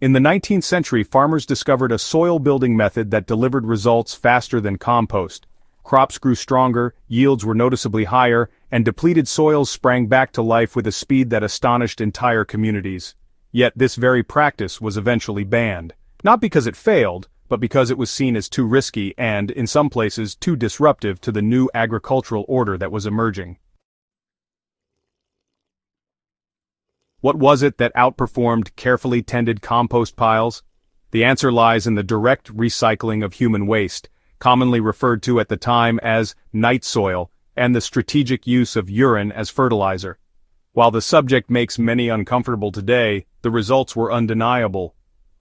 In the 19th century, farmers discovered a soil-building method that delivered results faster than compost. Crops grew stronger, yields were noticeably higher, and depleted soils sprang back to life with a speed that astonished entire communities. Yet this very practice was eventually banned. Not because it failed, but because it was seen as too risky and, in some places, too disruptive to the new agricultural order that was emerging. What was it that outperformed carefully tended compost piles? The answer lies in the direct recycling of human waste, commonly referred to at the time as night soil, and the strategic use of urine as fertilizer. While the subject makes many uncomfortable today, the results were undeniable.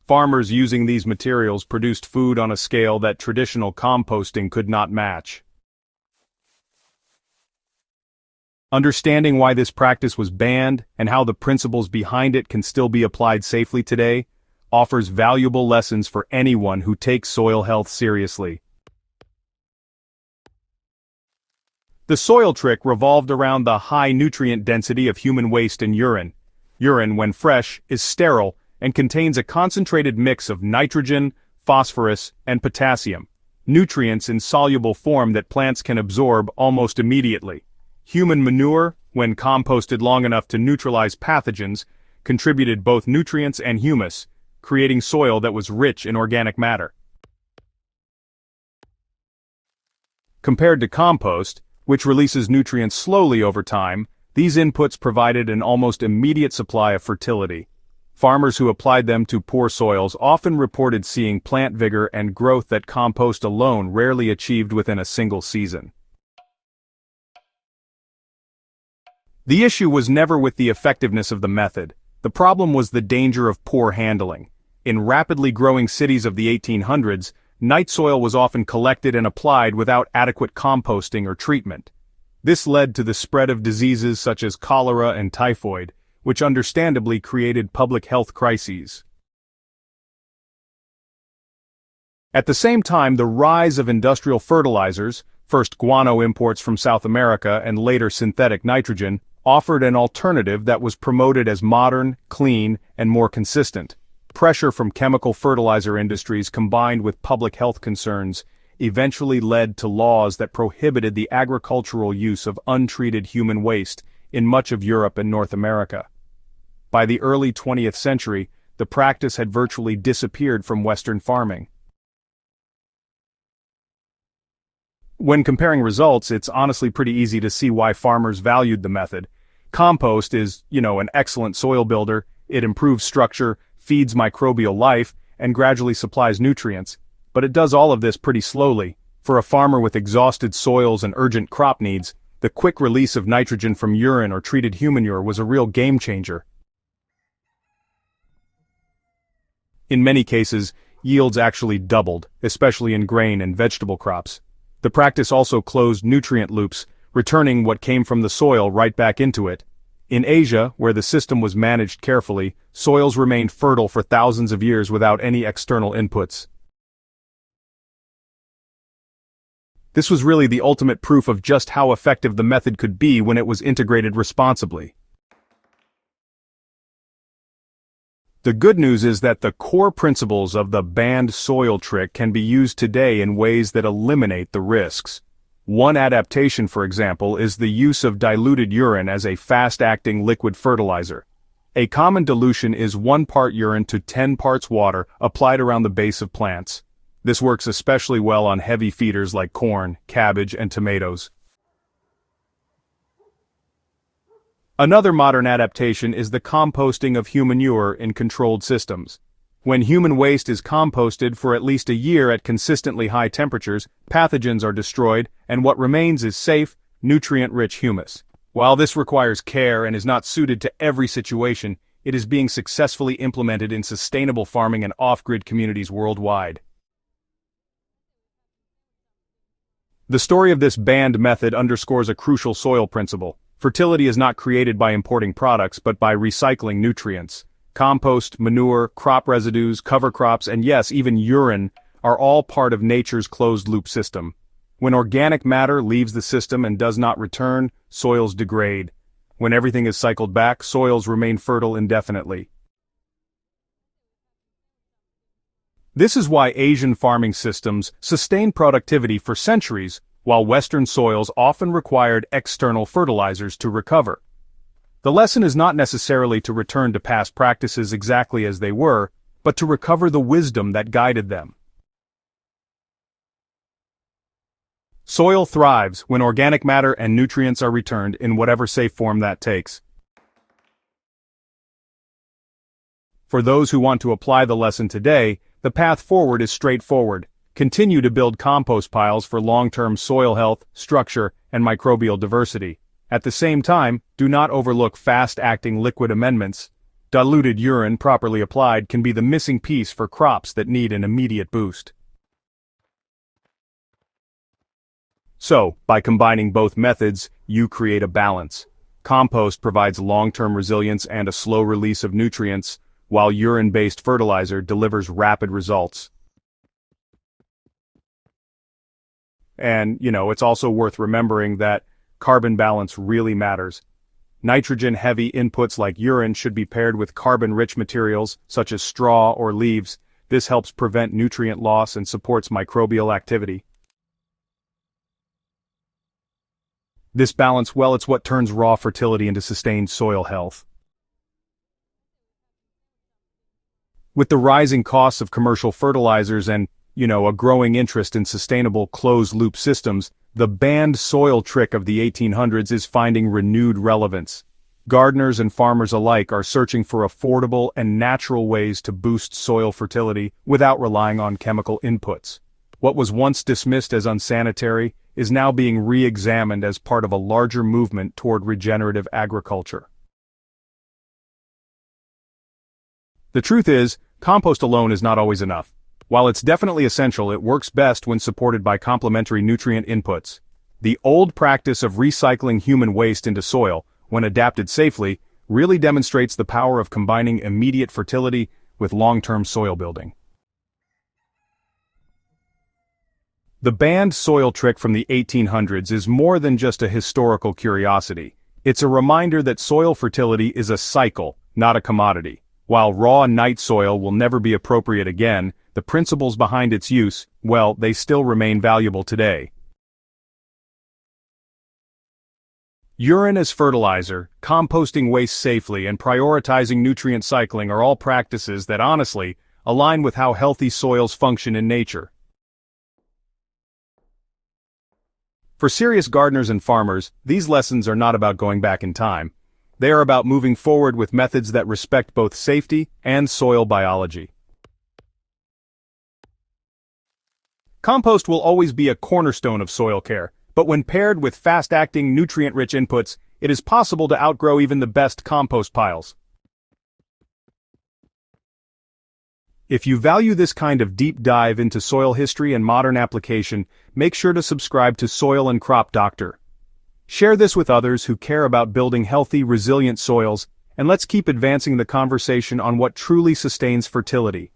Farmers using these materials produced food on a scale that traditional composting could not match. Understanding why this practice was banned and how the principles behind it can still be applied safely today offers valuable lessons for anyone who takes soil health seriously. The soil trick revolved around the high nutrient density of human waste and urine. Urine, when fresh, is sterile and contains a concentrated mix of nitrogen, phosphorus, and potassium, nutrients in soluble form that plants can absorb almost immediately. Human manure, when composted long enough to neutralize pathogens, contributed both nutrients and humus, creating soil that was rich in organic matter. Compared to compost, which releases nutrients slowly over time, these inputs provided an almost immediate supply of fertility. Farmers who applied them to poor soils often reported seeing plant vigor and growth that compost alone rarely achieved within a single season. The issue was never with the effectiveness of the method. The problem was the danger of poor handling. In rapidly growing cities of the 1800s, night soil was often collected and applied without adequate composting or treatment. This led to the spread of diseases such as cholera and typhoid, which understandably created public health crises. At the same time, the rise of industrial fertilizers, first guano imports from South America and later synthetic nitrogen, offered an alternative that was promoted as modern, clean, and more consistent. Pressure from chemical fertilizer industries combined with public health concerns eventually led to laws that prohibited the agricultural use of untreated human waste in much of Europe and North America. By the early 20th century, the practice had virtually disappeared from Western farming. When comparing results, it's honestly pretty easy to see why farmers valued the method. Compost is, an excellent soil builder. It improves structure, feeds microbial life, and gradually supplies nutrients. But it does all of this pretty slowly. For a farmer with exhausted soils and urgent crop needs, the quick release of nitrogen from urine or treated human manure was a real game changer. In many cases, yields actually doubled, especially in grain and vegetable crops. The practice also closed nutrient loops, returning what came from the soil right back into it. In Asia, where the system was managed carefully, soils remained fertile for thousands of years without any external inputs. This was really the ultimate proof of just how effective the method could be when it was integrated responsibly. The good news is that the core principles of the banned soil trick can be used today in ways that eliminate the risks. One adaptation, for example, is the use of diluted urine as a fast-acting liquid fertilizer. A common dilution is 1 part urine to 10 parts water applied around the base of plants. This works especially well on heavy feeders like corn, cabbage, and tomatoes. Another modern adaptation is the composting of human manure in controlled systems. When human waste is composted for at least a year at consistently high temperatures, pathogens are destroyed, and what remains is safe, nutrient-rich humus. While this requires care and is not suited to every situation, it is being successfully implemented in sustainable farming and off-grid communities worldwide. The story of this banned method underscores a crucial soil principle. Fertility is not created by importing products but by recycling nutrients. Compost, manure, crop residues, cover crops, and yes, even urine are all part of nature's closed-loop system. When organic matter leaves the system and does not return, soils degrade. When everything is cycled back, soils remain fertile indefinitely. This is why Asian farming systems sustained productivity for centuries, while Western soils often required external fertilizers to recover. The lesson is not necessarily to return to past practices exactly as they were, but to recover the wisdom that guided them. Soil thrives when organic matter and nutrients are returned in whatever safe form that takes. For those who want to apply the lesson today, the path forward is straightforward. Continue to build compost piles for long-term soil health, structure, and microbial diversity. At the same time, do not overlook fast-acting liquid amendments. Diluted urine properly applied can be the missing piece for crops that need an immediate boost. So, by combining both methods, you create a balance. Compost provides long-term resilience and a slow release of nutrients, while urine-based fertilizer delivers rapid results. And, it's also worth remembering that carbon balance really matters. Nitrogen-heavy inputs like urine should be paired with carbon-rich materials, such as straw or leaves. This helps prevent nutrient loss and supports microbial activity. This balance, it's what turns raw fertility into sustained soil health. With the rising costs of commercial fertilizers and, a growing interest in sustainable closed-loop systems, the banned soil trick of the 1800s is finding renewed relevance. Gardeners and farmers alike are searching for affordable and natural ways to boost soil fertility without relying on chemical inputs. What was once dismissed as unsanitary is now being re-examined as part of a larger movement toward regenerative agriculture. The truth is, compost alone is not always enough. While it's definitely essential, it works best when supported by complementary nutrient inputs. The old practice of recycling human waste into soil, when adapted safely, really demonstrates the power of combining immediate fertility with long-term soil building. The banned soil trick from the 1800s is more than just a historical curiosity. It's a reminder that soil fertility is a cycle, not a commodity. While raw night soil will never be appropriate again, the principles behind its use, they still remain valuable today. Urine as fertilizer, composting waste safely, and prioritizing nutrient cycling are all practices that honestly align with how healthy soils function in nature. For serious gardeners and farmers, these lessons are not about going back in time. They are about moving forward with methods that respect both safety and soil biology. Compost will always be a cornerstone of soil care, but when paired with fast-acting, nutrient-rich inputs, it is possible to outgrow even the best compost piles. If you value this kind of deep dive into soil history and modern application, make sure to subscribe to Soil and Crop Doctor. Share this with others who care about building healthy, resilient soils, and let's keep advancing the conversation on what truly sustains fertility.